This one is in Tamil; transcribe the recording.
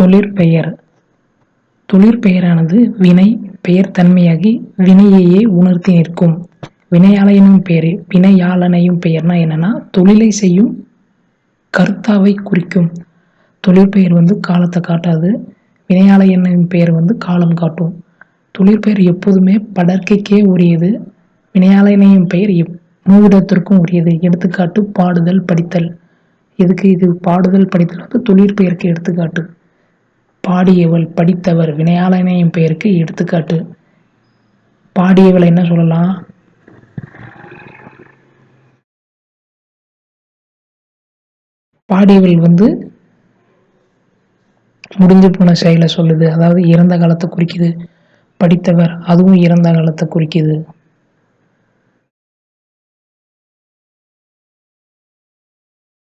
தொழிற்பெயர். தொழிற்பெயரானது வினை பெயர் தன்மையாகி வினையையே உணர்த்தி நிற்கும். வினையாளனையும் பெயர் வினையாளனையும் பெயர்னா என்னன்னா, தொழிலை செய்யும் கர்த்தாவை குறிக்கும். தொழிற்பெயர் காலத்தை காட்டாது. வினையாளனையும் பெயர் காலம் காட்டும். தொழிற்பெயர் எப்போதுமே படர்க்கைக்கே உரியது. வினையாளனையும் பெயர் மூவிடத்திற்கும் உரியது. எடுத்துக்காட்டு பாடுதல், படித்தல். எதுக்கு இது பாடுதல் படித்தல் தொழிற்பெயருக்கு எடுத்துக்காட்டு. பாடியவள், படித்தவர் வினையாளனையும் பெயருக்கு எடுத்துக்காட்டு. பாடியவள் என்ன சொல்லலாம்? பாடியவள் முடிஞ்சு போன செயலை சொல்லுது, அதாவது இறந்த காலத்தை குறிக்குது. படித்தவர் அதுவும் இறந்த காலத்தை குறிக்குது.